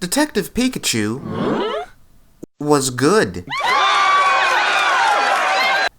Detective Pikachu was good.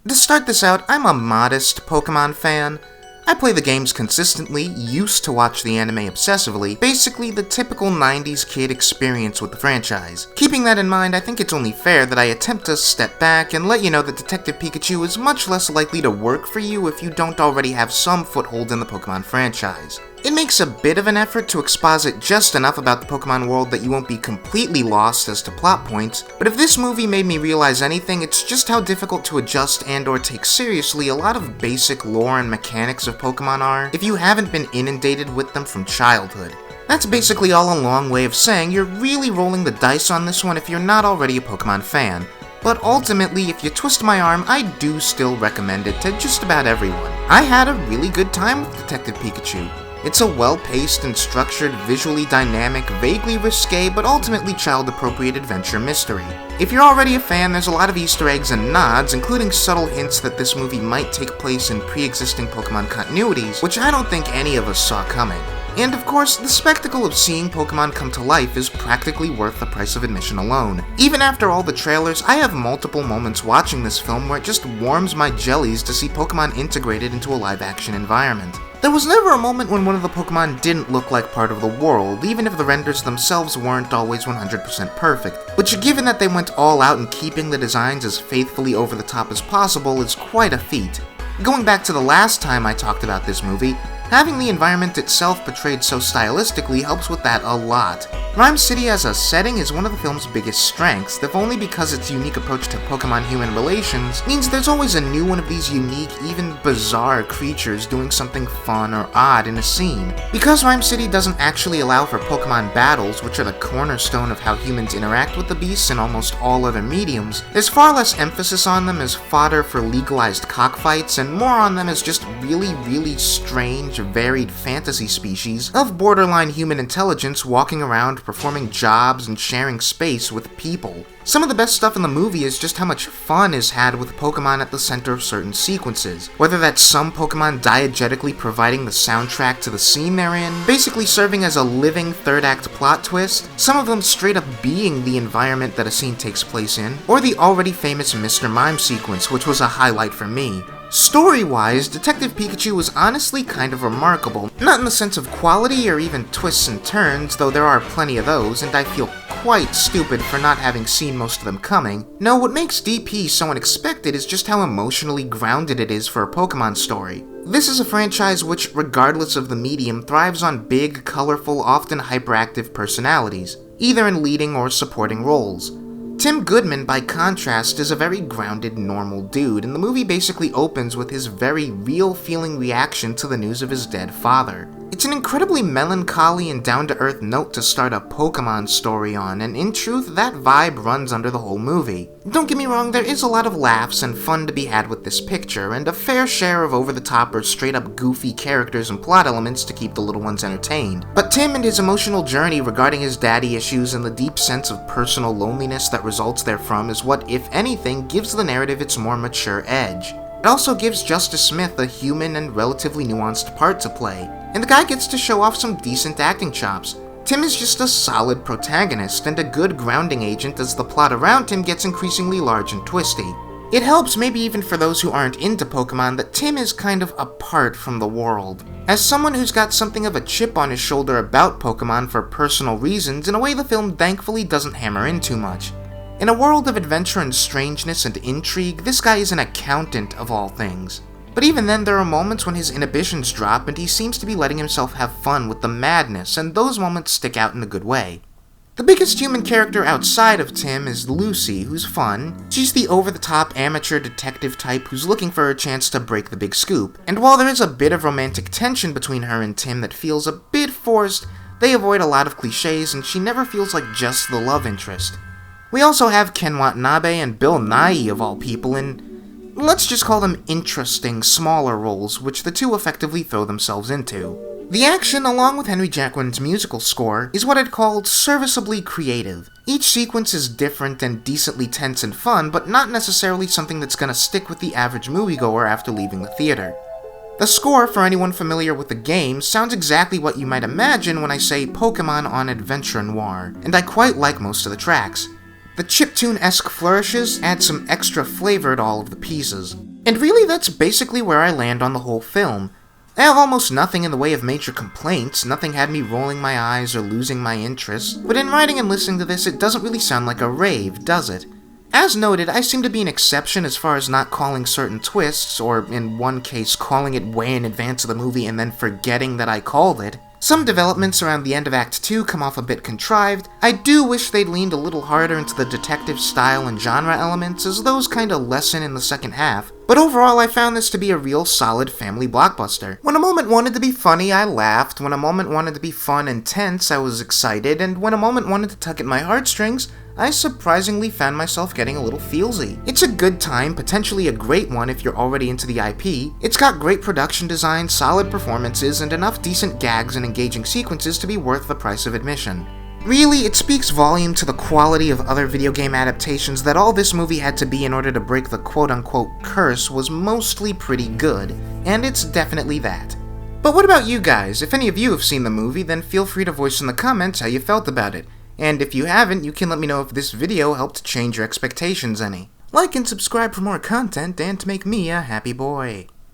To start this out, I'm a modest Pokemon fan. I play the games consistently, used to watch the anime obsessively, basically the typical 90s kid experience with the franchise. Keeping that in mind, I think it's only fair that I attempt to step back and let you know that Detective Pikachu is much less likely to work for you if you don't already have some foothold in the Pokemon franchise. It makes a bit of an effort to exposit just enough about the Pokemon world that you won't be completely lost as to plot points, but if this movie made me realize anything, it's just how difficult to adjust and or take seriously a lot of basic lore and mechanics of Pokemon are if you haven't been inundated with them from childhood. That's basically all a long way of saying you're really rolling the dice on this one if you're not already a Pokemon fan. But ultimately, if you twist my arm, I do still recommend it to just about everyone. I had a really good time with Detective Pikachu. It's a well-paced and structured, visually dynamic, vaguely risque, but ultimately child-appropriate adventure mystery. If you're already a fan, there's a lot of Easter eggs and nods, including subtle hints that this movie might take place in pre-existing Pokemon continuities, which I don't think any of us saw coming. And of course, the spectacle of seeing Pokemon come to life is practically worth the price of admission alone. Even after all the trailers, I have multiple moments watching this film where it just warms my jellies to see Pokemon integrated into a live-action environment. There was never a moment when one of the Pokemon didn't look like part of the world, even if the renders themselves weren't always 100% perfect, which given that they went all out in keeping the designs as faithfully over the top as possible is quite a feat. Going back to the last time I talked about this movie, having the environment itself portrayed so stylistically helps with that a lot. Rhyme City as a setting is one of the film's biggest strengths, if only because its unique approach to Pokemon-human relations means there's always a new one of these unique, even bizarre creatures doing something fun or odd in a scene. Because Rhyme City doesn't actually allow for Pokemon battles, which are the cornerstone of how humans interact with the beasts in almost all other mediums, there's far less emphasis on them as fodder for legalized cockfights and more on them as just really strange, varied fantasy species of borderline human intelligence walking around performing jobs and sharing space with people. Some of the best stuff in the movie is just how much fun is had with Pokemon at the center of certain sequences, whether that's some Pokemon diegetically providing the soundtrack to the scene they're in, basically serving as a living third act plot twist, some of them straight up being the environment that a scene takes place in, or the already famous Mr. Mime sequence, which was a highlight for me. Story-wise, Detective Pikachu was honestly kind of remarkable, not in the sense of quality or even twists and turns, though there are plenty of those, and I feel quite stupid for not having seen most of them coming. No, what makes DP so unexpected is just how emotionally grounded it is for a Pokemon story. This is a franchise which, regardless of the medium, thrives on big, colorful, often hyperactive personalities, either in leading or supporting roles. Tim Goodman, by contrast, is a very grounded, normal dude, and the movie basically opens with his very real-feeling reaction to the news of his dead father. It's an incredibly melancholy and down-to-earth note to start a Pokemon story on, and in truth, that vibe runs under the whole movie. Don't get me wrong, there is a lot of laughs and fun to be had with this picture, and a fair share of over-the-top or straight-up goofy characters and plot elements to keep the little ones entertained. But Tim and his emotional journey regarding his daddy issues and the deep sense of personal loneliness that results therefrom is what, if anything, gives the narrative its more mature edge. It also gives Justice Smith a human and relatively nuanced part to play, and the guy gets to show off some decent acting chops. Tim is just a solid protagonist and a good grounding agent as the plot around him gets increasingly large and twisty. It helps, maybe even for those who aren't into Pokemon, that Tim is kind of apart from the world. As someone who's got something of a chip on his shoulder about Pokemon for personal reasons, in a way the film thankfully doesn't hammer in too much. In a world of adventure and strangeness and intrigue, this guy is an accountant of all things. But even then, there are moments when his inhibitions drop and he seems to be letting himself have fun with the madness, and those moments stick out in a good way. The biggest human character outside of Tim is Lucy, who's fun. She's the over-the-top amateur detective type who's looking for a chance to break the big scoop, and while there is a bit of romantic tension between her and Tim that feels a bit forced, they avoid a lot of cliches and she never feels like just the love interest. We also have Ken Watanabe and Bill Nighy of all people in, let's just call them interesting, smaller roles, which the two effectively throw themselves into. The action, along with Henry Jacquin's musical score, is what I'd call serviceably creative. Each sequence is different and decently tense and fun, but not necessarily something that's gonna stick with the average moviegoer after leaving the theater. The score, for anyone familiar with the game, sounds exactly what you might imagine when I say Pokemon on Adventure Noir, and I quite like most of the tracks. The chiptune-esque flourishes add some extra flavor to all of the pieces. And really, that's basically where I land on the whole film. I have almost nothing in the way of major complaints, nothing had me rolling my eyes or losing my interest, but in writing and listening to this, it doesn't really sound like a rave, does it? As noted, I seem to be an exception as far as not calling certain twists, or in one case, calling it way in advance of the movie and then forgetting that I called it. Some developments around the end of Act 2 come off a bit contrived. I do wish they'd leaned a little harder into the detective style and genre elements, as those kinda lessen in the second half. But overall, I found this to be a real solid family blockbuster. When a moment wanted to be funny, I laughed. When a moment wanted to be fun and tense, I was excited. And when a moment wanted to tug at my heartstrings, I surprisingly found myself getting a little feelsy. It's a good time, potentially a great one if you're already into the IP. It's got great production design, solid performances, and enough decent gags and engaging sequences to be worth the price of admission. Really, it speaks volume to the quality of other video game adaptations that all this movie had to be in order to break the quote-unquote curse was mostly pretty good, and it's definitely that. But what about you guys? If any of you have seen the movie, then feel free to voice in the comments how you felt about it. And if you haven't, you can let me know if this video helped change your expectations any. Like and subscribe for more content and to make me a happy boy.